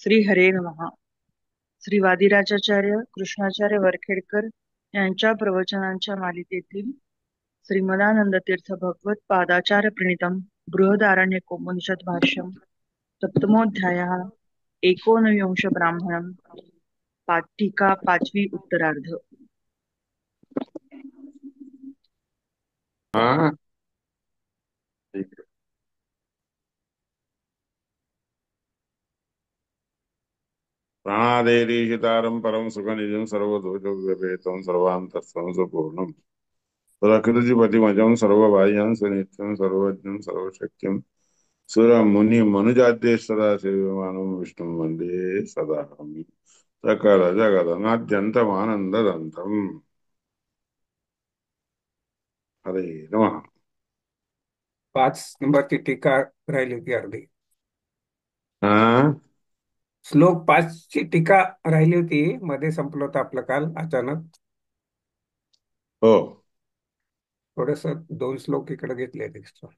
श्री हरे नमः. श्री वादिराजाचार्य कृष्णाचार्य वरखेडकर यांच्या प्रवचनांच्या मालिकेतील श्रीमदानंद तीर्थ भगवत पादाचार्य प्रणीतम बृहदारण्य कोपनिषद भाष्यम सप्तमोध्यायः एकोनविंश ब्राह्मणम पाठिका पाचवी उत्तरार्ध. हाँ ठीक है। प्राणादेरीशितारं परम सुखनिजं सर्वदोषव्यपेतं सर्वान्तःस्थं सुपूर्णम् प्रकृतिपतिमजं सर्वबाह्यं सुनित्यं सर्वज्ञं सर्वशक्यं सुरमुनिमनुजाद्यैः सेव्यमानं विष्णुं वन्दे सदाहं सकलजगदनाद्यन्तमानन्ददन्तम् हरे नमः। 5 नंबरची टीका राहिली होती अर्धी. हाँ श्लोक 5 ची टीका राहिली होती, मध्ये संपलं होतं आपलं काल अचानक. हो थोडस 2 श्लोक इकडे घेतले एक्स्ट्रा.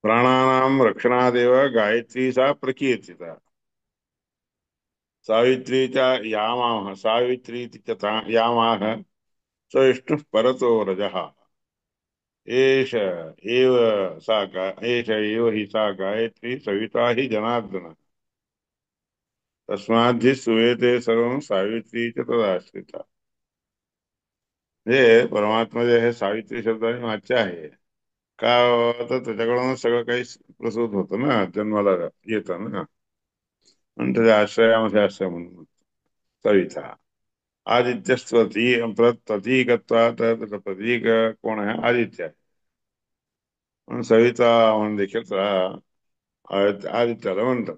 प्राणानां रक्षणादेव गायत्री सा प्रकीर्तिता सावित्रीचा यामाह सावित्री यामाह स विष्णुः परतो रजः एष एव हि सा गायत्री सविता हि जनार्दन तस्माद्धि सुवेते सर्वं सावित्री च तदाश्रिता. हे परमात्मा जे आहे सावित्री शब्दाने वाच्य आहे का, तर त्याच्याकडूनच सगळं काही प्रसूत होतं ना, जन्माला येतं ना, आणि त्याच्या आश्रयामध्ये आश्रय म्हणून सविता प्रतीकत्वात त्याचं प्रतीक कोण आहे? आदित्य आहे. म्हणून सविता म्हणून देखील आदित्याला म्हणतात.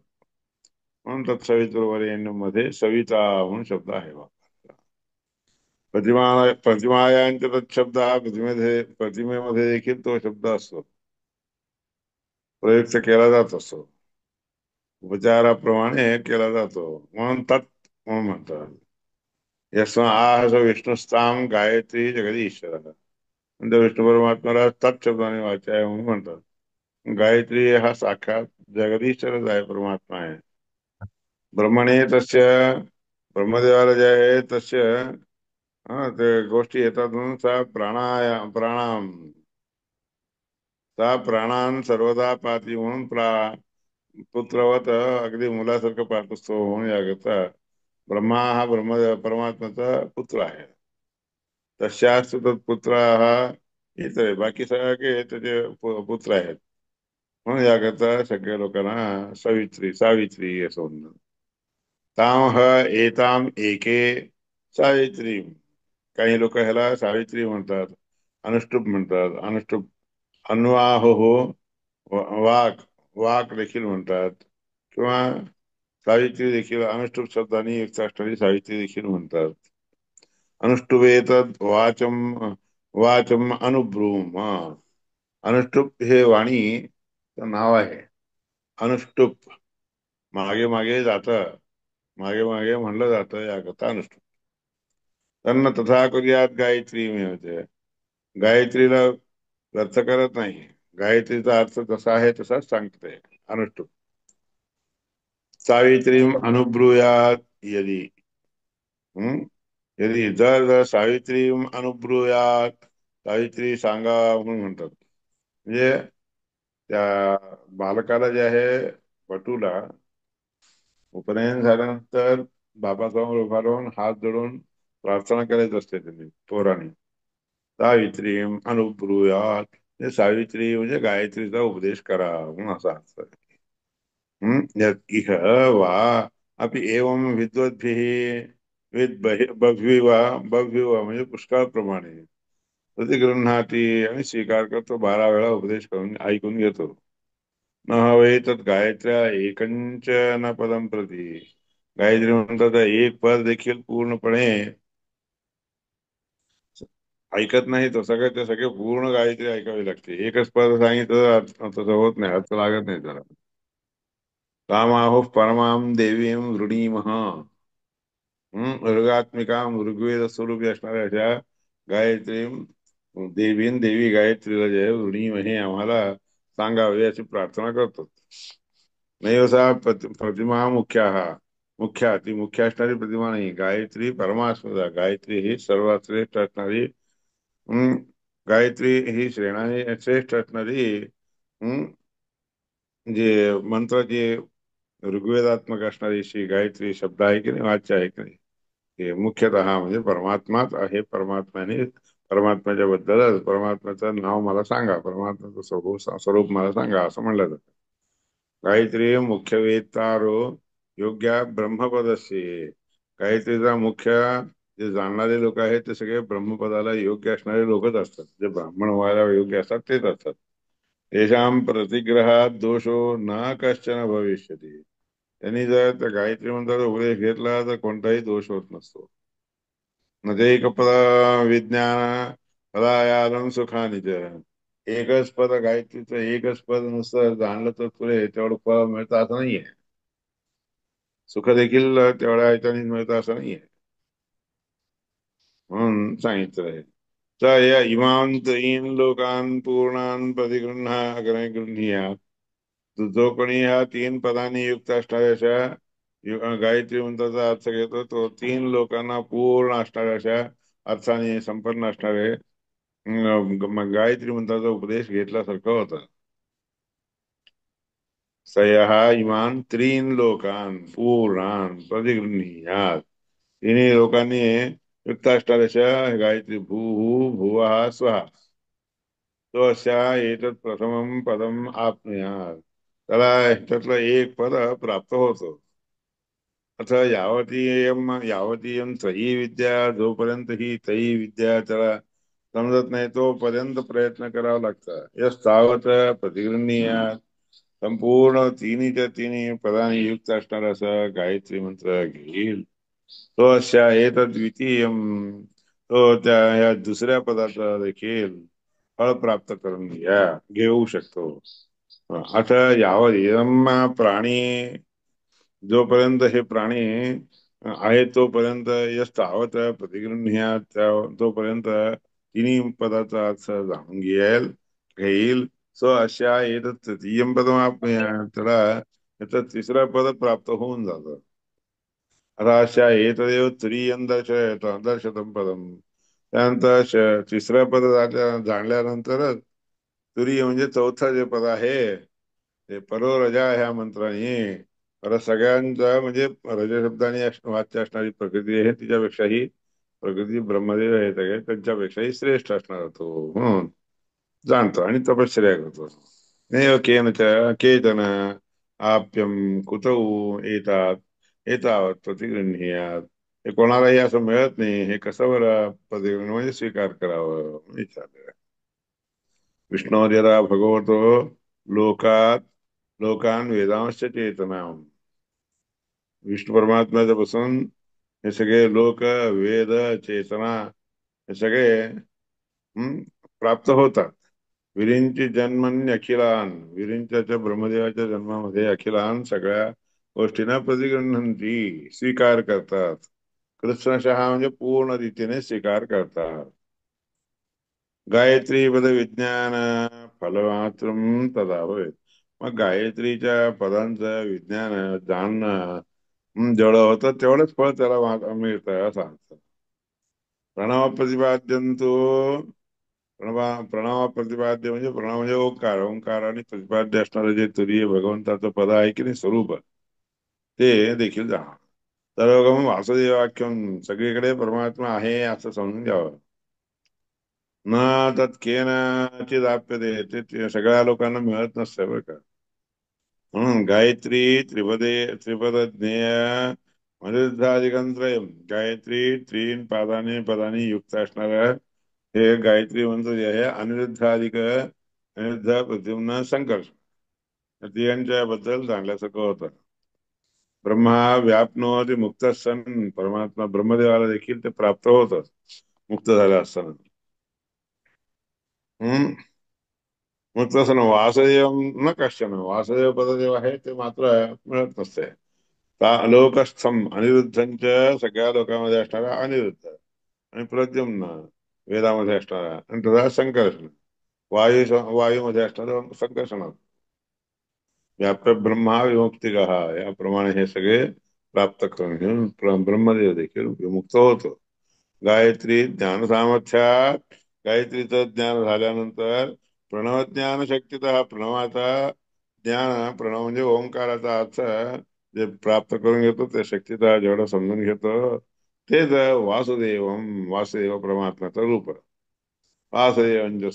म्हणून तत्सवितुर्वरेण्यम मध्ये सविता म्हणून शब्द आहे बा. प्रतिमायांचे तत्शब्द हा प्रतिमेमध्ये देखील तो शब्द असतो, प्रयुक्त केला जात असतो, उपचाराप्रमाणे केला जातो, म्हणून तत् म्हणून म्हणतात. यस्मा आह विष्णुस्ताम गायत्री जगदीश्वर, म्हणजे विष्णू परमात्म्याला तत् शब्दाने वाच्य आहे म्हणून म्हणतात. गायत्री हा साक्षात जगदीश्वरच आहे, परमात्मा आहे. ब्रह्मणे तस्य ब्रह्मदेवाला जे आहे तस्य ते गोष्टी येतात म्हणून सा प्राणान सर्वदा पाती म्हणून पुत्रवत अगदी मुलासारखं पाहत असतो म्हणून याकरता ब्रह्मा हा परमात्म्याचा पुत्र आहे. तस्यास्तु तत्पुत्र हा इतर बाकी सगळे त्याचे पुत्र आहेत, म्हणून याकरता सगळ्या लोकांना सावित्री सावित्री असं म्हणतात. ताम एताम एके सावित्री, काही लोक ह्याला सावित्री म्हणतात, अनुष्टुप म्हणतात, अनुष्टुप अन्वाहो वाक वाक देखील म्हणतात, किंवा सावित्री देखील अनुष्टुप शब्दाने युक्त असणारी सावित्री देखील म्हणतात. अनुष्टुवेत वाचम वाचम अनुब्रूम. अनुष्टुप हे वाणी नाव आहे. अनुष्टुप मागे मागे जात, मागे मागे म्हणलं जातं, याकरता अनुष्टुप. त्यांना तथा करूयात गायत्री मिळते, गायत्रीला व्यर्थ करत नाही, गायत्रीचा अर्थ जसा आहे तसाच सांगते. अनुष्टुप सावित्रीम अनुब्रूयात यदि, यदि जर जर सावित्रीम अनुब्रूयात, सावित्री सांगा म्हणून म्हणतात. म्हणजे त्या बालकाला जे आहे पटूला उपनयन झाल्यानंतर बाबासमोर उभा राहून हात जोडून प्रार्थना करायची असते त्यांनी पोराने. सावित्रीम अनुब्रूयात, म्हणजे सावित्री म्हणजे गायत्रीचा उपदेश करा म्हणून असा अर्थ आहे. इह वा अपि एवं विद्वद्भिः बभ्युवा म्हणजे पुष्कळप्रमाणे प्रतिगृह्णाती आणि स्वीकार करतो, 12 वेळा उपदेश करून ऐकून घेतो. न हवे तत् गायत्र्या एकंच न पदम प्रती, गायत्री म्हणतात एक पद देखील पूर्णपणे ऐकत नाही तो, सगळे सगळे पूर्ण गायत्री ऐकावी लागते. एकच पद सांगितलं तसं होत नाही, अर्थ लागत नाही त्याला. रामाहुः परमां देवीं वृणीमः, मृगात्मिका ऋग्वेद स्वरूपी असणाऱ्या अशा गायत्री देवी गायत्रीला जे वृणीमहे आम्हाला सांगावे अशी प्रार्थना करतो. नैव सा प्रतिमा मुख्या ती मुख्य असणारी प्रतिमा नाही. गायत्री परमास्मदा, गायत्री ही सर्वात श्रेष्ठ असणारी, हम्म, गायत्री ही श्रेष्ठ असणारी, हम्म, जे मंत्राची ऋग्वेदात्मक असणारी श्री गायत्री शब्द आहे की नाही, वाच्य आहे की नाही, हे मुख्यतः म्हणजे परमात्माच आहे. परमात्म्याने, परमात्म्याच्या बद्दलच, परमात्म्याचं नाव मला सांगा, परमात्म्याचं स्वरूप मला सांगा असं म्हणलं जातं. गायत्री मुख्य वेत्तारो योग्य ब्रह्मपदस्य, गायत्रीचा मुख्य जे जाणणारे लोक आहेत ते सगळे ब्रह्मपदाला योग्य असणारे लोकच असतात. जे ब्राह्मण व्हायला योग्य असतात तेच असतात. तेषां प्रतिग्रहात दोषो न कश्चन भविष्यति, त्यांनी जर त्या गायत्री मंत्राचा उपदेश घेतला तर कोणताही दोष होत नसतो. नदैकपद विज्ञान पदायादम सुखानिच, एकच पद गायत्रीचं एकच पद नुसतं जाणलं तर तुला तेवढं फळ मिळतं असं नाहीये. सुख देखील तेवढ्या ह्याच्याने मिळतं असं नाहीये. म्हणून सांगितलंय. च या इमां त्रीन लोकान पूर्णान गृह्णीया, जो कोणी ह्या तीन पदांनी युक्त असणाऱ्या गायत्री मंत्राचा अर्थ घेतो तो तीन लोकांना पूर्ण असणाऱ्या अशा अर्थाने संपन्न असणारे गायत्री मंत्राचा उपदेश घेतल्यासारखं होतं. सयः इमान त्रीन लोकान पूर्णान प्रतिगृह्णीयात, तिन्ही लोकांनी युक्त असणाऱ्या गायत्री भू भुवः स्वः, तो अशा एतत् प्रथमं पदम आपनुयात, त्याला त्यातलं एक पद प्राप्त होतो. अथ यावतीयं त्रयी विद्या, जोपर्यंत ही त्रयी विद्या त्याला समजत नाही तोपर्यंत प्रयत्न करावा लागतं. यस्तावत प्रतिगृह्णीयात, संपूर्ण तिन्हीच्या तिन्ही पदांनी युक्त असणारा असा गायत्री मंत्र घेईल तो अशा एतद् द्वितीयम, तो त्या या दुसऱ्या पदाचा देखील फळ प्राप्त करून घेऊ शकतो. आता यावत प्राणी, जोपर्यंत हे प्राणी आहे तोपर्यंत, यस्तावत प्रतिगृह्णीयात, तोपर्यंत तिन्ही पदाचा अर्थ जाणून घेईल सो अशा एतत् तृतीयं पदम त्याला याचं तिसरं पद प्राप्त होऊन जातं. आता अशा एतदेव तुरीयं दर्शतं पदम, त्यानंतर तिसरं पद जाणल्यानंतरच तुरीय म्हणजे चौथं जे पद आहे ते परोरजा ह्या मंत्राने, पर सगळ्यांचा म्हणजे रज शब्दाने वाच्य असणारी प्रकृती आहे तिच्यापेक्षाही, प्रकृती ब्रह्मदेव आहे सगळे त्यांच्यापेक्षाही श्रेष्ठ असणार तो म्हणून जाणतो आणि तपश्चर्या करतो. नैव केचन आप्यम कुतौ एतात एतावत प्रतिगृह्णीयात, हे कोणालाही असं मिळत नाही, हे कसं बरं प्रतिगृह्ण म्हणजे स्वीकार करावं विचारलं. विष्णोर्यदा भगवतो लोकात लोकान वेदांश चेतना, विष्णू परमात्म्याच्या पासून हे सगळे लोक वेद चेतना हे सगळे प्राप्त होतात. विरिंची जन्मन्य अखिलान, विरिंच्याच्या ब्रह्मदेवाच्या जन्मामध्ये अखिलान सगळ्या गोष्टींना प्रतिगृह्णंती स्वीकार करतात. कृष्णशः म्हणजे पूर्ण रीतीने स्वीकार करतात. गायत्री पद विज्ञान फलमात्र तदा होय, मग गायत्रीच्या पदांचं विज्ञान जाणणं जेवढं होतं तेवढंच फळ त्याला मिळतं असं अर्थ. प्रणव प्रतिपाद्यंतो, प्रणव प्रतिपाद्य म्हणजे प्रणव म्हणजे ओंकार, ओंकार आणि प्रतिपाद्य असणारं जे तुरीय भगवंताचं पद आहे की नाही स्वरूप, ते देखील जाणं. सर्वगम वासुदेवाख्यम, सगळीकडे परमात्मा आहे असं समजून घ्यावं. न तत् केनचिदाप्यते, ते सगळ्या लोकांना मिळत नसतं बरं का. म्हणून गायत्री त्रिपद ज्ञेय अनिरुद्धाधिकंत्रयम, गायत्री तीन पदानी युक्त असणाऱ्या हे गायत्री मंत्र जे आहे अनिरुद्धाधिक, अनिरुद्ध प्रद्युम्न संकर्ष यांच्या बद्दल जाणल्यासारखं होतं. ब्रह्मा व्यापनोति मुक्त सन, परमात्मा ब्रह्मदेवाला देखील ते प्राप्त होतं मुक्त झालं असताना. मग तसं ना वासुदेव न कश्चन, वासुदेव पद जेव्हा आहे ते मात्र मिळत नसते. लोकस्थम अनिरुद्धंच्या, सगळ्या लोकांमध्ये असणारा अनिरुद्ध, आणि प्रद्युम्न वेदामध्ये असणारा, आणि तथा संकर्षण वायूमध्ये असणारं संकर्षणात व्याप्त ब्रह्मा विमुक्ती याप्रमाणे हे सगळे प्राप्त करून घेऊन ब्रह्मदेव देखील विमुक्त होतो. गायत्री ज्ञान सामर्थ्यात गायत्रीचं ज्ञान झाल्यानंतर प्रणव ज्ञान शक्तीत प्रणवाचा ज्ञान प्रणव म्हणजे ओंकाराचा अर्थ जे प्राप्त करून घेतो ते शक्तीचा जेवढं समजून घेतो तेच वासुदेव परमात्म्याचं रूप वासुदेवंच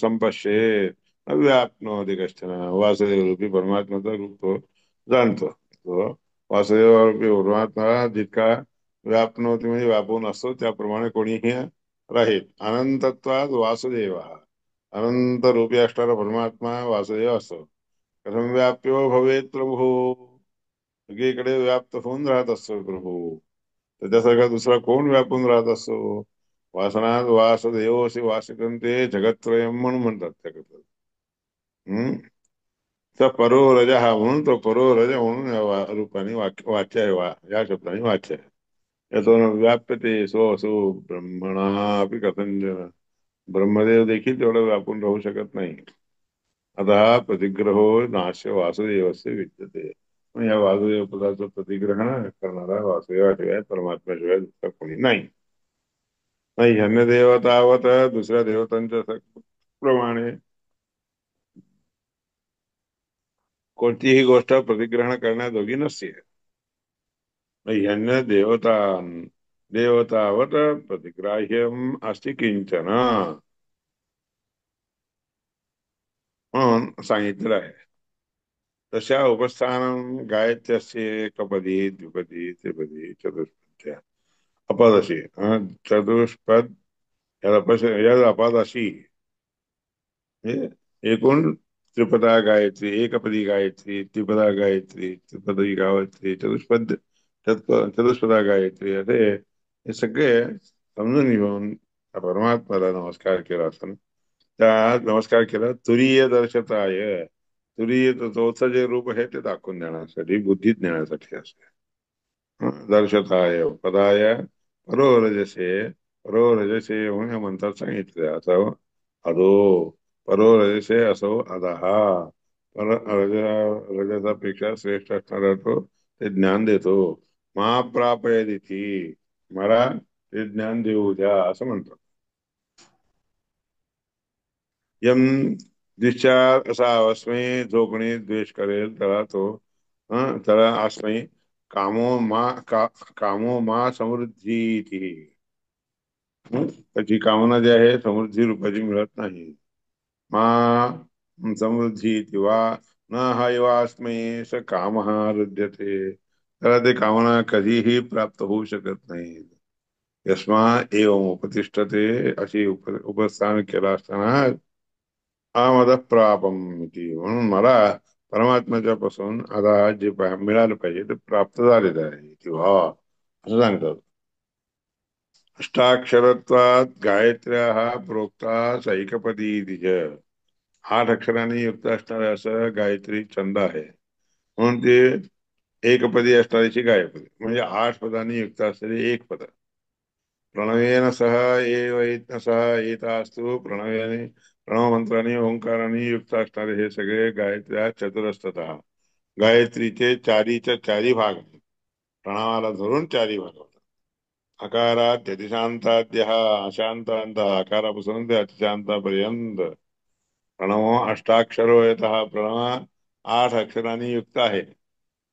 संपश्येत अव्याप्नोति कश्चन वासुदेव रूपी परमात्म्याचं रूप तो जाणतो. तो वासुदेव रूपी परमात्मा जितका व्यापनोती म्हणजे व्यापून असतो त्याप्रमाणे कोणीही राहील. अनंतत्वात वासुदेव अनंत रूपी असणारा परमात्मा वासुदेव असतो. कथम व्याप्यो भवेत प्रभू सगळीकडे व्याप्त होऊन राहत असतो प्रभू. त्याच्यासारखा दुसरा कोण व्यापून राहत असतो. वासनात वासुदेव असे वासितंते जगत्त्रयम म्हणून म्हणतात त्या कथेत. हम्म तर परो रज हा म्हणून तो परो रज म्हणून या रूपाने वाच्य आहे या शब्दाने वाच्य आहे. यातून व्याप्यते सो असो ब्रह्मणापि कथंजन ब्रह्मदेव देखील तेवढं व्यापून राहू शकत नाही. अतः प्रतिग्रहो नाश्य वासुदेवस्य विद्यते. पण या वासुदेव पदाचं प्रतिग्रहण करणारा वासुदेवाशिवाय परमात्म्याशिवाय दुसरा कोणी नाही. नाही अन्य देवतावत दुसऱ्या देवतांच्या प्रमाणे कोणतीही गोष्ट प्रतिग्रहण करण्याजोगी नसते. अन्य देवतावत प्रतिग्राह्यम अस्ति किंचन म्हणून सांगितलेलं आहे. तशा उपस्थानं गायत्यस्य एकपदी द्विपदी त्रिपदी चतुष्पद्य अपादशी चतुष्पद यद अपादशी एकूण त्रिपदा गायत्री एकपदी गायत्री त्रिपदा गायत्री त्रिपदी गायत्री चतुष्पदा गायत्री असे हे सगळे समजून घेऊन परमात्म्याला नमस्कार केला असताना त्या नमस्कार केला तुरीय दर्शताय तुरीय चौथं जे रूप आहे ते दाखवून देण्यासाठी बुद्धीत नेण्यासाठी असते. दर्शताय पदाय परो रजसे म्हणून या मंत्रात सांगितलं असं अधो परो रजसे असो अधहा पर रजसापेक्षा श्रेष्ठ असणारा तो ते ज्ञान देतो. मा प्रापयदिती मला ते ज्ञान देऊ द्या असं म्हणतो. यम दिश्चार असा अस्मै जो द्वेष करेल त्याला तो त्याला अस्मै कामो मा समृद्धी त्याची कामना जी आहे समृद्धी रूपाची मिळत नाही. मा समृद्धी वा न हास्मै स काम रुध्यते त्याला ते कामना कधीही प्राप्त होऊ शकत नाही. यस्मा एवं उपतिष्ठते अशी उपस्थान केला असताना आमद प्रापम म्हणून मला परमात्म्याच्या पासून आता जे मिळालं पाहिजे ते प्राप्त झालेलं आहे किंवा असं सांगतात. अष्टाक्षरत्वात गायत्र्या हा प्रोक्ता सैकपदी द्विज 8 अक्षरांनी युक्त असणारे असं गायत्री छंद आहे म्हणून ते एकपदी असणारीची गायत्री म्हणजे 8 पदांनी युक्त असलेले एक पद. प्रणवेन सह एतास्तु प्रणव मंत्राने ओंकाराने युक्त असणारे हे सगळे गायत्र्या चतुरस्तत गायत्रीचे चारीच्या चारी भाग प्रणवाला धरून चारी भाग होतात. अकारात अतिशांताद्य अशांतांत आकारापासून ते अतिशांतापर्यंत प्रणव अष्टाक्षरो येत प्रणव 8 अक्षरांनी युक्त आहे.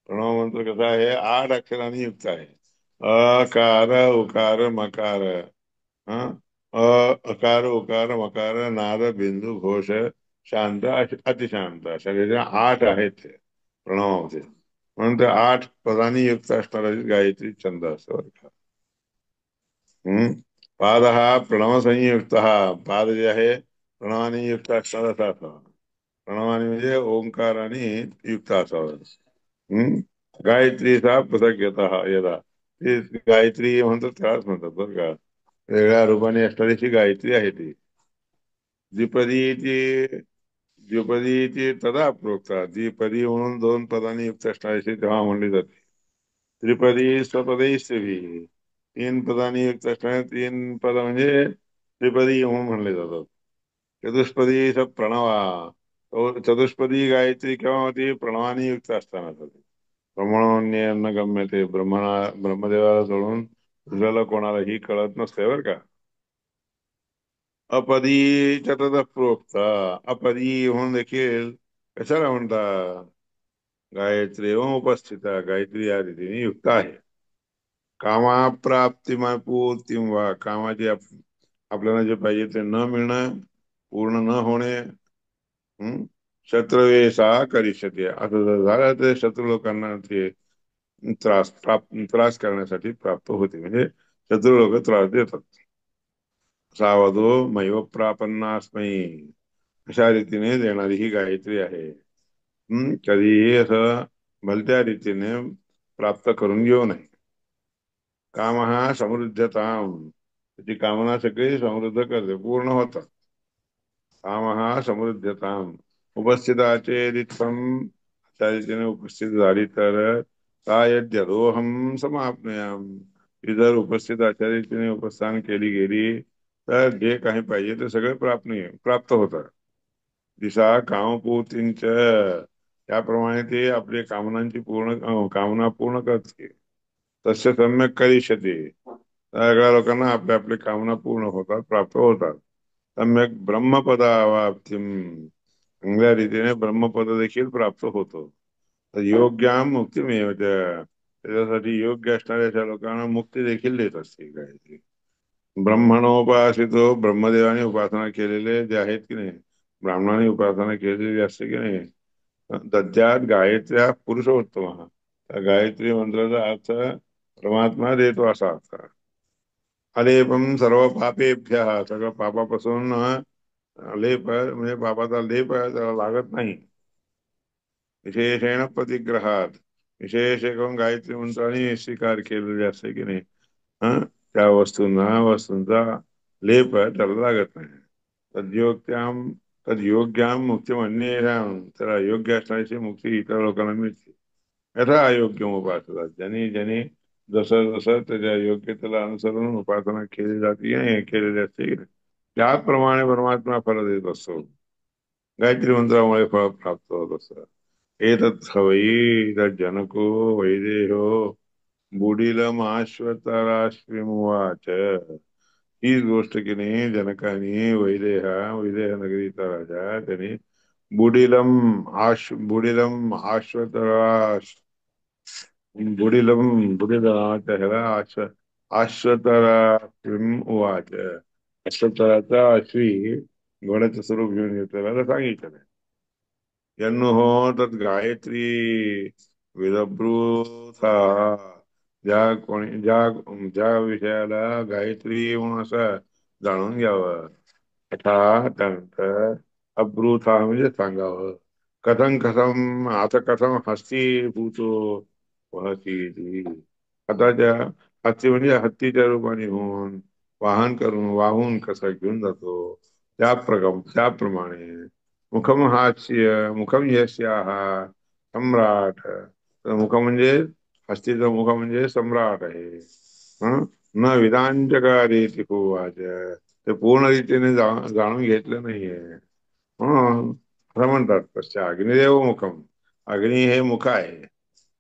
प्रणव मंत्र कसा आहे 8 अक्षरांनी युक्त आहे. अकार उकार मकार अकार उकार मकार नाद बिंदू घोष शांत अतिशांत अशा 8 आहेत ते प्रणवामध्ये म्हणून ते 8 पदांनी युक्त असणारा गायत्री छंद असतो. पाद हा प्रणव संयुक्त पाद जे आहे प्रणवाने युक्त असणारा असावा. प्रणवाने म्हणजे ओंकाराने युक्त असावा. गायत्रीचा पृथक यदा ते गायत्री म्हणतात त्यालाच म्हणतात बरं का. वेगळ्या रूपाने असणारी गायत्री आहे ती. द्विपदी ती तदा प्रोक्ता द्विपदी म्हणून 2 पदांनी युक्त असणारी तेव्हा म्हणली जाते. त्रिपदी स्वपदी स्त्री 3 पदांनी युक्त असणारे 3 पद म्हणजे त्रिपदी म्हणून म्हणले जातात. चतुष्पदी स प्रणवा. तो चतुष्पदी गायत्री केव्हा होती? प्रणवानी युक्त असताना होती. ब्रह्मण्य गम्यते, ब्रह्मदेवाला सोडून दुसऱ्याला कोणालाही कळत नसते बरं का. अपदी ततः प्रोक्त. अपदी म्हणून देखील कशाला म्हणतात? गायत्री एवं उपस्थित, गायत्री या रीतीने युक्त आहे. कामाप्राप्ती पूर्ती वा, कामाची आपल्याला जे पाहिजे ते न मिळणं, पूर्ण न होणे. शत्रुवेशा करिष्यते, असं जर झालं तर शत्रू लोकांना ते त्रास करण्यासाठी प्राप्त होते, म्हणजे शत्रू लोक त्रास देतात. सावधो मैव प्रापन्नास्मै, अशा रीतीने देणारी ही गायत्री आहे. कधीही असं भलत्या रीतीने प्राप्त करून घेऊ नये. काम हा समृद्धताम, त्याची कामना सगळी समृद्ध करते, पूर्ण होतात. काम हा समृद्धताम, उपस्थिताचे रित्वम, त्या रीतीने उपस्थित झाली तर कायद्यरोहम समाप्नुयाम, ती जर उपस्थित अशा रीतीने उपस्थान केली गेली तर जे काही पाहिजे ते सगळे प्राप्त होतात. दिशा कामपूर्तींच, त्याप्रमाणे ते आपले कामनांची कामना पूर्ण करते. तस्य सम्यक करिष्यते, सगळ्या लोकांना आपल्या आपल्या कामना पूर्ण होतात, प्राप्त होतात. सम्यक ब्रह्मपदावाप्तिम, चांगल्या रीतीने ब्रह्मपद देखील प्राप्त होतो. तर योग्याम मुक्ती मिळवत, त्याच्यासाठी योग्य असणाऱ्या त्या लोकांना मुक्ती देखील देत असते गायत्री. ब्रह्मणोपासितो, ब्रह्मदेवाने उपासना केलेले जे आहेत की नाही, ब्राह्मणाने उपासना केलेली असते की नाही, दद्यात गायत्र्या पुरुषोत्तम, त्या गायत्री मंत्राचा अर्थ परमात्मा देतो असा अर्थ. अलेपम सर्व पापेभ्य, सगळं पापापासून लेप म्हणजे पापाचा लेप त्याला लागत नाही. विशेषेण प्रतिग्रहात, विशेष करून गायत्री मंत्राने स्वीकार केलेले असते की नाही, त्या वस्तूंचा लेप त्याला लागत नाही. तद्योग्याम तद्योग्याम मुक्ती म्हणणे, त्याला योग्य असण्याची मुक्ती इतर लोकांना मिळते. यथा अयोग्य उपासना, ज्याने ज्याने जसं जसं त्याच्या योग्यतेला अनुसरून उपासना केली जाते केलेली असते, त्याप्रमाणे परमात्मा फल देत असतो. गायत्री मंत्रामुळे फळ प्राप्त होत असतं. एतत् हवै जनको वैदेहो बुडिलमाश्वतराश्विमुवाच, हीच गोष्ट की नाही जनकाने वैदेह नगरीचा राजा त्याने बुडिलम आश्वतराश, बुडिलच्या ह्याला आश्वतराश्विम उवाच, अश्वतराचा अश्वी घोड्याचं स्वरूप घेऊन येतो त्याला सांगितलं. यन्नु हो तत् गायत्री विदब्रूथा, ज्या ज्या विषयाला गायत्री म्हणून असं जाणून घ्यावं. तथा त्यानंतर अब्रूथा म्हणजे सांगावं. कथं कथम, आता कथम हस्ती भूतो वहती, आता त्या हत्ती म्हणजे हत्तीच्या रूपाने होऊन वाहून कसा घेऊन जातो, त्याप्रमाणे मुखम यस्याः सम्राट, तर मुख म्हणजे हस्तीचं मुख म्हणजे सम्राट आहे. न विधांचकारी होवाच, ते पूर्ण रीतीने जाणून घेतलं नाहीये. म्हणून असं म्हणतात तस्य अग्निदेव मुखम, अग्नी हे मुख आहे.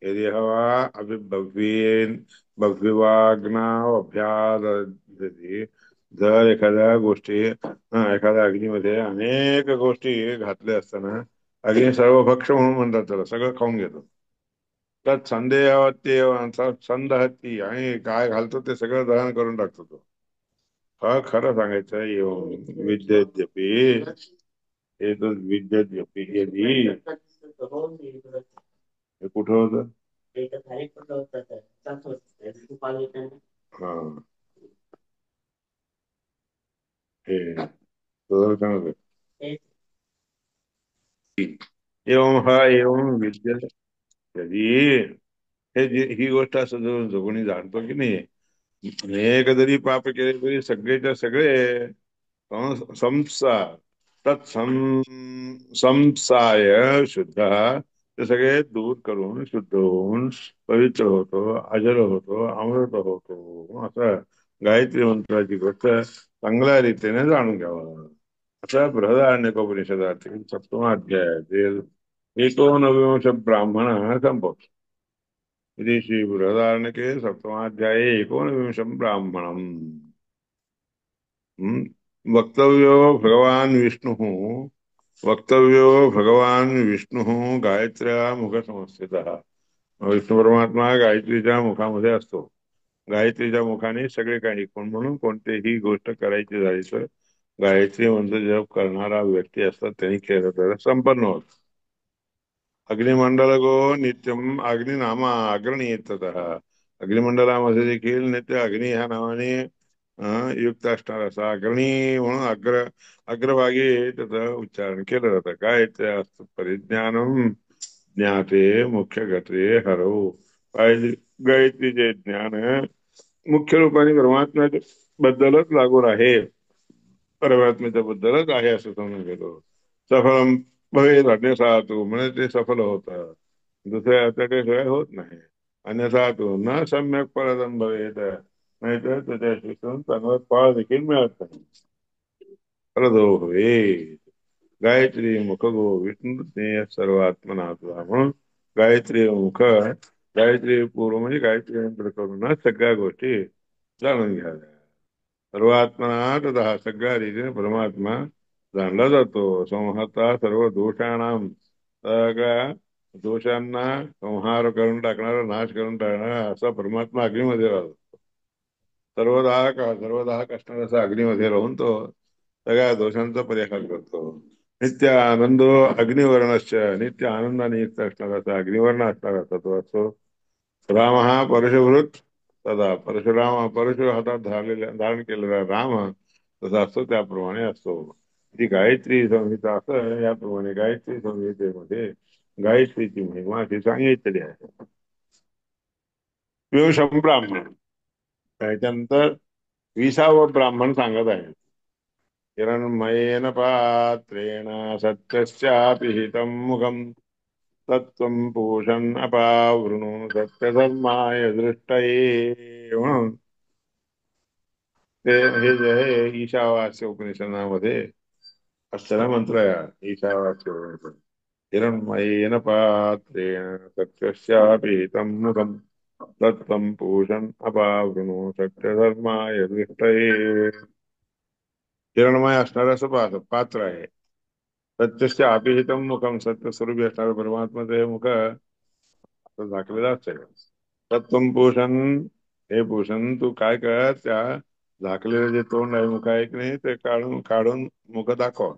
यदि हवा अभिभव्येन भगविवाग्नाभ्यादधी, जर एखाद्या अग्नीमध्ये अनेक गोष्टी घातल्या असताना अग्नी सर्व भक्ष म्हणून म्हणतात, त्याला सगळं खाऊन घेतो. तर संदेहवती संद हत्ती, आणि काय घालतो ते सगळं दहन करून टाकतो तो. हा खरं सांगायचं येऊन विद्येद्यपि, हे तो विद्येद्यपि यदि, हे कुठं होतं? हा, हे सुदर्शन एवं हा एवं विद्य, यदि ही गोष्ट असं जो कोणी जाणतो की नाही, अनेक जरी पाप केले तरी सगळेच्या सगळे संसार संसाय शुद्ध, ते सगळे दूर करून शुद्ध होऊन पवित्र होतो, अजर होतो, अमृत होतो. असं गायत्री मंत्राची गोष्ट चांगल्या रीतीने जाणून घ्यावं. अशा बृहदारण्यकोपनिषदातील सप्तमाध्यायातील एकोनविंश ब्राह्मण संभवतो. इति श्री बृहदारण्यके सप्तमाध्याये एकोनविंशं ब्राह्मणम् वक्तव्यो भगवान् विष्णुः वक्तव्यो भगवान् विष्णुः गायत्र्या मुखसंस्थितः. विष्णू परमात्मा गायत्रीच्या मुखामध्ये असतो. गायत्रीच्या मुखाने सगळे काही म्हणून कोणतीही गोष्ट करायची झाली तर गायत्री मंत्र जप करणारा व्यक्ती असतात त्यांनी केलं तर संपन्न होत. अग्निमंडलगो नित्यम अग्निनामा अग्रणीयतः. अग्निमंडलामध्ये देखील नित्य अग्नी ह्या नावाने युक्त असणार असा अग्रणी म्हणून अग्रभागी त्याचं उच्चारण केलं जातं. काय ते असतं परिज्ञानम ज्ञाते मुख्य गते हरव. गायत्रीचे ज्ञान मुख्य रूपाने परमात्म्या बद्दलच लागून आहे, परमात्म्याच्या बद्दलच आहे असं समजून घेतो. सफलम भवेत अन्यथा तू म्हणजे ते सफल होतं, दुसऱ्या त्याच्याशिवाय होत नाही. अन्यथा तू न सम्यक फलदम भवेत, नाहीतर त्याच्या शिक्षण चांगलं फळ देखील मिळत नाही. फलदो भवेत. गायत्री मुख गो विष्णू ज्ञेय सर्वात्मना तुला. म्हणून गायत्री मुख, गायत्री पूर्व म्हणजे गायत्री मंत्र करूनच सगळ्या गोष्टी जाणून घ्याव्या. सर्वात्मना तथा सगळ्या रीतीने परमात्मा जाणला जातो. संहता सर्व दोषाणाम, सगळ्या दोषांना संहार करून टाकणारा, नाश करून टाकणारा असा परमात्मा अग्नीमध्ये राहतो. सर्वदाहक असणारा असा अग्नीमध्ये राहून तो सगळ्या दोषांचा परिहार करतो. नित्य आनंदो अग्निवर्णश्च, नित्य आनंदाने युक्त असणारा असा अग्निवर्ण असणारा असा तो असतो. राम हा परशुभृत सदा, परशु हातात धारण केलेला राम तसा असतो त्याप्रमाणे असतो. ती गायत्री संहिता असं याप्रमाणे गायत्री संहितेमध्ये गायत्रीची महिमा अशी सांगितलेली आहे. पियुषम ब्राह्मण, त्याच्यानंतर 20वा ब्राह्मण सांगत आहे. हिरण्मयेन पात्रेण सत्यस्यापिहितं मुखं तत्त्वं पूषन् अपावृणु सत्यधर्माय दृष्टये. म्हणून ते हे जे आहे ईशावास्य उपनिषदामध्ये असलेला मंत्र आहे. ईशावास्य उपनिषद. हिरण्मयेन पात्रेण सत्यस्यापिहितं मुखं तत्त्वं पूषन् अपावृणु सत्यधर्माय दृष्टये. हिरणमय असणारं असं पात्र आहे. सत्यस्य अभिहितम मुखम, सत्य स्वरूपी असणारं परमात्माचं हे मुख असं झाकलेलं असेल. तत्वम भूषण, हे भूषण तू काय कर, त्या झाकलेलं जे तोंड आहे मुख आहे की नाही ते काढून काढून मुख दाखव.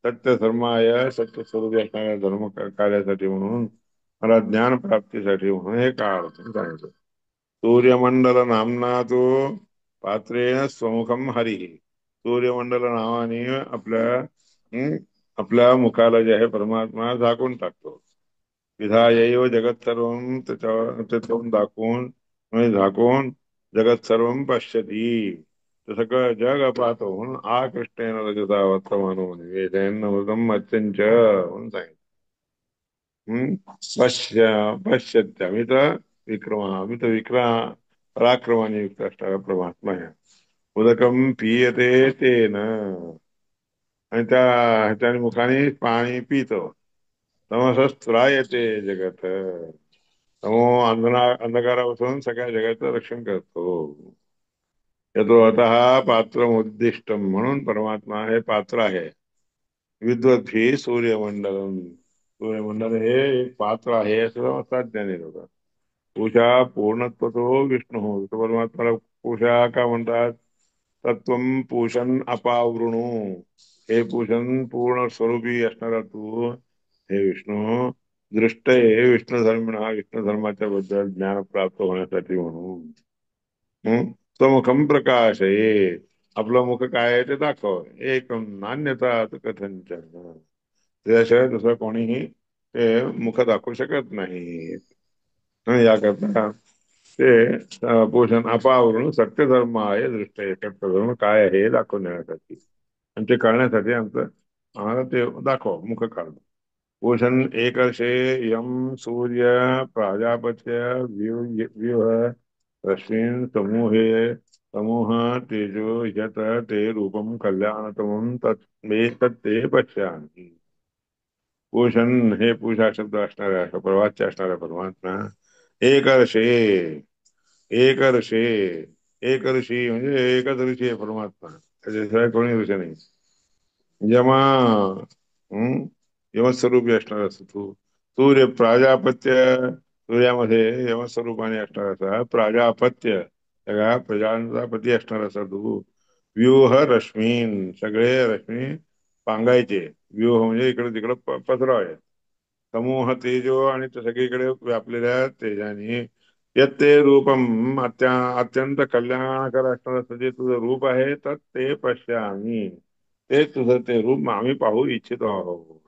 सत्य धर्माय, सत्य स्वरूपी असणाऱ्या धर्म कार्यासाठी म्हणून, मला ज्ञान प्राप्तीसाठी म्हणून हे काळ सांगितलं. सूर्यमंडल नामना तो पात्रेण स्वमुखम हरी. सूर्यमंडल नावाने आपल्या मुखाला जे आहे परमात्मा झाकून टाकतो. विधायैव जगत सर्व, त्याच्यावर त्याच्यावरून दाखवून म्हणजे झाकून जगत सर्व पश्यती, ते सगळं जग पाहतो. म्हणून आकृष्टेन रजता वर्तमानो निवेदयन्नमृतम अत्यंच म्हणून सांगितलं. पश्य पश्यत्यामित अमित विक्रम पराक्रमाने युक्त असणारा परमात्मा आहे. उदकम पियते तेन, आणि त्या ह्याच्या मुखाने पाणी पितो. तमसस्त्रायते जगत, तमो अंधकारापासून सगळ्या जगाचं रक्षण करतो. यतो अतः पात्र उद्दिष्ट, म्हणून परमात्मा हे पात्र आहे. विद्वद्भी सूर्यमंडल, सूर्यमंडल हे एक पात्र आहे असं समजतात ज्ञानी लोक. पूषा पूर्णत्वतो विष्णू, परमात्माला पूषा का म्हणतात? तत्वम पूषण अपावृणू, हे पूषण पूर्ण स्वरूपी असणारा तू हे विष्णू. दृष्ट हे विष्णू धर्म, हा विष्णू धर्माच्या बद्दल ज्ञान प्राप्त होण्यासाठी म्हणून. स्वमुखम प्रकाश आहे, आपलं मुख काय आहे ते दाखव. एकम नान्यता कथंचन, त्याशिवाय दुसरं कोणीही ते मुख दाखवू शकत नाही. याकरता ते पोषण अपावरून सत्य धर्म आहे दृष्ट, सत्य धर्म काय आहे हे दाखवून देण्यासाठी आणि ते करण्यासाठी आम्हाला ते दाखव मुख काढ. पोषण एकर्षे यम सूर्य प्राजापत्य व्यूह रश्मीन समूहे समूह तेजो यत ते रूपम कल्याणतमं तत् मे तत्ते पश्यामि. भूषण हे पूषा शब्द असणाऱ्या प्रवाच्य असणाऱ्या परमात्मा एक ऋषे एक ऋषे एक ऋषी म्हणजे एकच ऋषी आहे परमात्मा, त्याच्याशिवाय कोणी ऋषी नाही. यमा हम्म यमस्वरूपी असणार असं तू. सूर्य प्राजापत्य, सूर्यामध्ये यमस्वरूपाने असणार असा प्राजापत्य, सगळ्या प्रजांचा पती असणार असा तू. व्यूह रश्मीन, सगळे रश्मी पांगायचे. व्यूह म्हणजे इकडे तिकडे पसरावे. समूह तेजो आणि ते सगळीकडे व्यापलेल्या तेजाने. यत ते रूपम अत्यंत कल्याणकर असणारं असं जे तुझं रूप आहे तर ते पश्यामी, ते तुझं ते रूप आम्ही पाहू इच्छितो आहोत.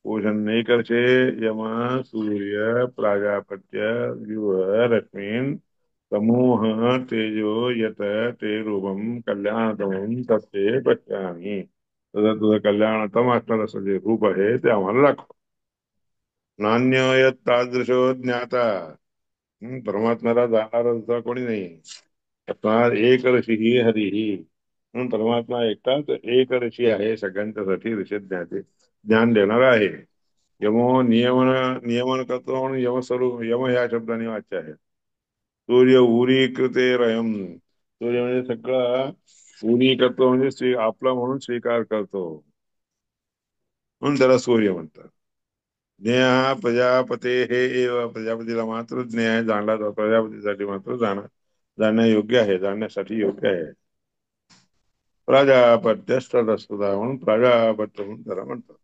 पूजन करशे यम सूर्य प्राजापत्य व्यूह रश्मीन समूह तेजो यत ते रूपम कल्याणतमं तत्ते पश्यामी. तुझं तुझं कल्याणतम असणारं असं जे रूप आहे ते आम्हाला दाखव. नान्य यत तादृशो ज्ञाता. परमात्म्याला जाणार दुसरा कोणी नाही. तस्मात् एक ऋषी ही हरिही. म्हणून परमात्मा एकटाच एक ऋषी आहे, सगळ्यांच्यासाठी ऋषी ज्ञान देणारा आहे. यमो नियमन नियमन करतो म्हणून यमस्वरूप यम ह्या शब्दाने वाच्य आहे. सूर्य उरी कृते रयम, सूर्य म्हणजे सगळं उरी करतो म्हणजे आपला म्हणून स्वीकार करतो, म्हणून त्याला सूर्य म्हणतात. ज्ञेय प्रजापते हे एव, प्रजापतीला मात्र ज्ञेय जाणला जातो, प्रजापतीसाठी मात्र जाणण्या योग्य आहे, जाणण्यासाठी योग्य आहे. प्राजापत्यस्तदा म्हणून प्राजापत्य म्हणून त्याला म्हणतात.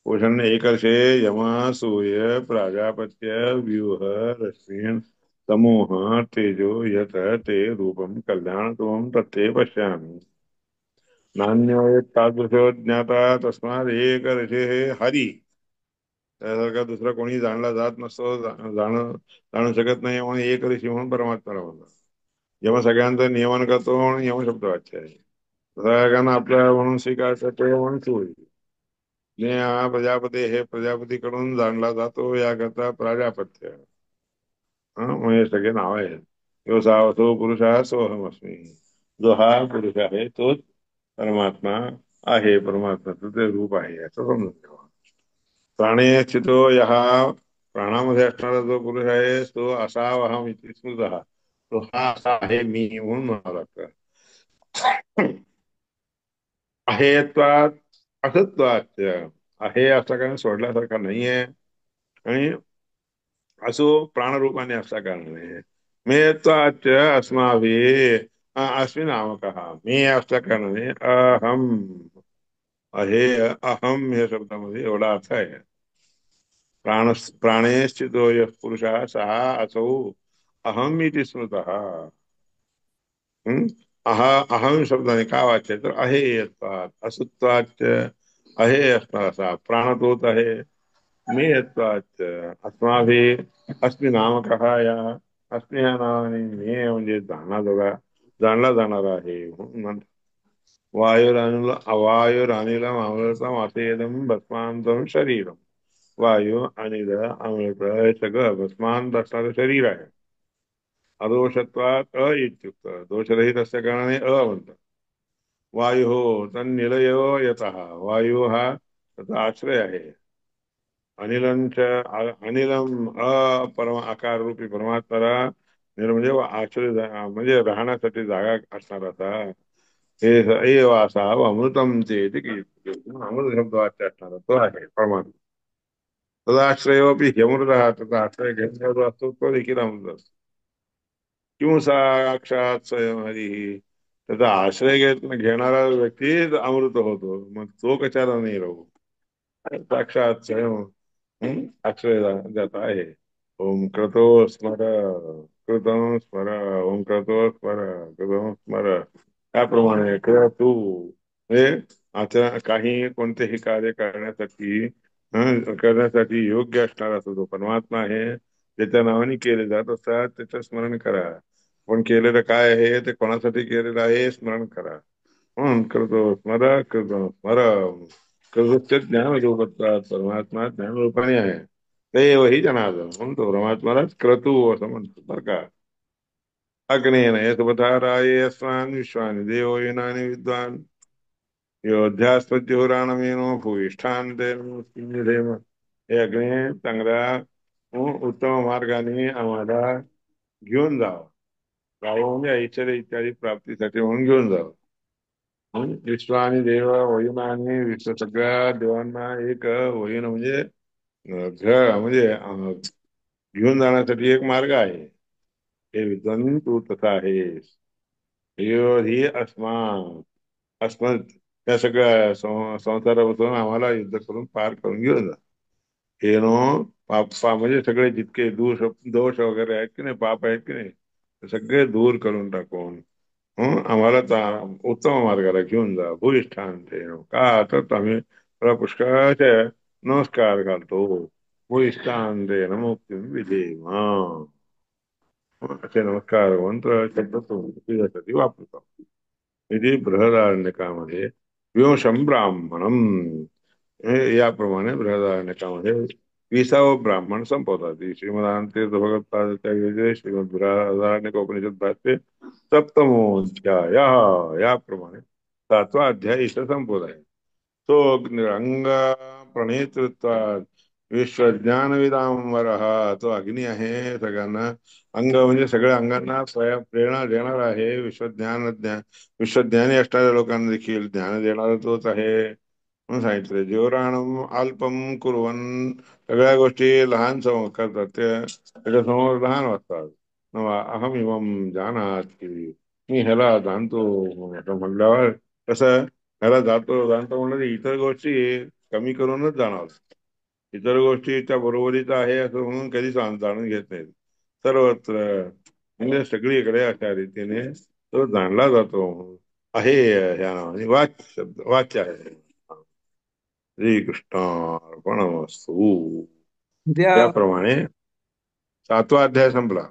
पोषण एकर्षे यम सूर्य प्राजापत्य व्यूह रश्मीन समूह तेजो यत ते रूपम कल्याणतमं तत्ते पश्यामि. नान्यो तादृशो ज्ञाता तस्मात् एक ऋषे हरी. त्यासारखा दुसरा कोणी जाणला जात नसतो, जाणू शकत नाही म्हणून एक ऋषी म्हणून परमात्म्याला म्हणतात. जेव्हा सगळ्यांचं नियमन करतो म्हणून यम शब्द वाच्य आहे. सगळ्यांना आपल्या म्हणून स्वीकारतो ते म्हणून सूर्य. हा प्रजापती हे प्रजापतीकडून जाणला जातो याकरता प्राजापत्य. हा म्हणजे सगळे नाव आहेत. यो सावतो पुरुष हा सोहमस्मी, जो हा पुरुष आहे तोच परमात्मा आहे, परमात्म्याचं ते रूप आहे असं समजून ठेवा. प्राणे स्थितो यहा, प्राणामध्ये असणारा जो पुरुष आहे तो असावहम इति स्मृतः, तो हा असा आहे मी म्हणून म्हणावं लागतं. अहेत्वात असत्वात, आहे असा कारण सोडल्यासारखा नाहीये, आणि असो प्राणरूपाने असा कारणाने. मेत्वाच अस्माभिः अस्मिन् नामकः, मी असल्या कारणाने अहम, आहे अहम या शब्दामध्ये एवढा अर्थ आहे. प्राणे स्थितो यः पुरुषः सः असौ अहम इति स्मृतः. हम्म? अहम शब्दाने काय वाच्य तर आहे यत्वात, असत्वाच आहे असणार असा प्राण तोच आहे. मे यत्वाच अस्माभिः अस्मि नामकः या, अस्मि ह्या नावाने मे म्हणजे जाणला जाणारा आहे म्हणून म्हणतात. वायुरनिलम अमृतम अतेदम भस्मांतम शरीरम. वायू अनिल अमृत हे सगळं भस्मांत असणारं शरीर आहे. अदोषत्वात इत्युक्त, दोषरहित असल्या कारणाने म्हणतात. वायू हो तन्निलयो यतः, वायू हा त्याचा आश्रय आहे. अनिलंच अनिलम परम आकार रूपी परमात्म्याला म्हणजे आश्रय म्हणजे राहण्यासाठी जागा असणार असा हे एव असा अमृतम चेत की, अमृत शब्द वाच्य असणार तो आहे परमात्मा. तदाश्रयोपी ह्यमृत, त्याचा आश्रय घेतल्यावर असतो तो देखील अमृत असतो. किंवा साक्षात स्वयं हरी, त्याचा आश्रय घेणारा व्यक्ती अमृत होतो, मग तो कशाला नाही राहू. साक्षात स्वयं आश्रय जाता आहे. ओम क्रतो स्मर, कृतं स्मर, ओम क्रतो स्मर, कृतं स्मर. त्याप्रमाणे कर तू, हे आता काही कोणतेही कार्य करण्यासाठी योग्य असणारा तो जो परमात्मा आहे, त्याच्या नावाने केले जात असतात त्याचं स्मरण करा. पण केलेलं काय आहे ते कोणासाठी केलेलं आहे स्मरण करा. म्हणून करतो स्मर, करतो स्मर. कृतस्य ज्ञानरूपत्वात्, परमात्मा ज्ञानरूपाने आहे. ते वही जनार्दन म्हणून तो परमात्मालाच क्रतू असं म्हणतो बरं का. अग्नेन यथपथा राये अस्मान् विश्वानि देवो युनानि विद्वान् योध्यास्पत्युराणमेनो भूयिष्ठान देव हे अग्ने चांगल्या उत्तम मार्गाने आम्हाला घेऊन जावं. जावं म्हणजे ऐश्वर्य इत्यादी प्राप्तीसाठी म्हणून घेऊन जावं. विश्व आणि देव वहीन आणि विश्व सगळ्या देवांना एक वहीन म्हणजे म्हणजे घेऊन जाण्यासाठी एक मार्ग आहे. हे विद्वान तू तसा आहेस. ही अस्मत् त्या सगळ्या संसारापासून आम्हाला युद्ध करून पार करून घेऊन जा. हे नो म्हणजे सगळे जितके दोष वगैरे आहेत की नाही, पाप आहेत की नाही, ते सगळे दूर करून टाकून आम्हाला उत्तम मार्गाला घेऊन जा. भूयिष्ठान ते का तर आम्ही तुला पुष्कळाचे नमस्कार घालतो. भूयिष्ठान ते मुक्ती विधेम असे नमस्कार मंत्र शब्द तुझ्यासाठी वापरतो. इथे बृहदारण्यकामध्ये विवशम ब्राह्मणम याप्रमाणे बृहदारण्यकामध्ये 20व ब्राह्मण संपवतात. श्रीमदांते भगवत्पादाचार्य श्रीमद बृहदारण्यक उपनिषद भाष्य सप्तमोध्याय याप्रमाणे 7वा अध्याय इथं संपवत आहे. तो अंग प्रणेतृत्वात विश्वज्ञानविदांबर हा तो अग्नी आहे. सगळ्यांना अंग म्हणजे सगळ्या अंगांना प्रेरणा देणार आहे. विश्वज्ञानी असणाऱ्या लोकांना देखील ज्ञान देणारा तोच आहे म्हणून सांगितलं. जीवराणम अल्पम कुर्वन सगळ्या गोष्टी लहान करतात, ते त्याच्यासमोर लहान वाटतात. अहम इमम जानाति मी ह्याला जाणतो असं म्हणल्यावर कसं ह्याला जाणतो म्हणलं तर इतर गोष्टी कमी करूनच जाणार. इतर गोष्टी त्या बरोबरीचा आहे असं म्हणून कधी जाणून घेत नाहीत. सर्वत्र म्हणजे सगळीकडे अशा रीतीने तो जाणला जातो आहे. ह्या नावाने वाच शब्द वाच्य आहे. श्रीकृष्णार्पणमस्तु. उद्या याप्रमाणे 7वा अध्याय संपला.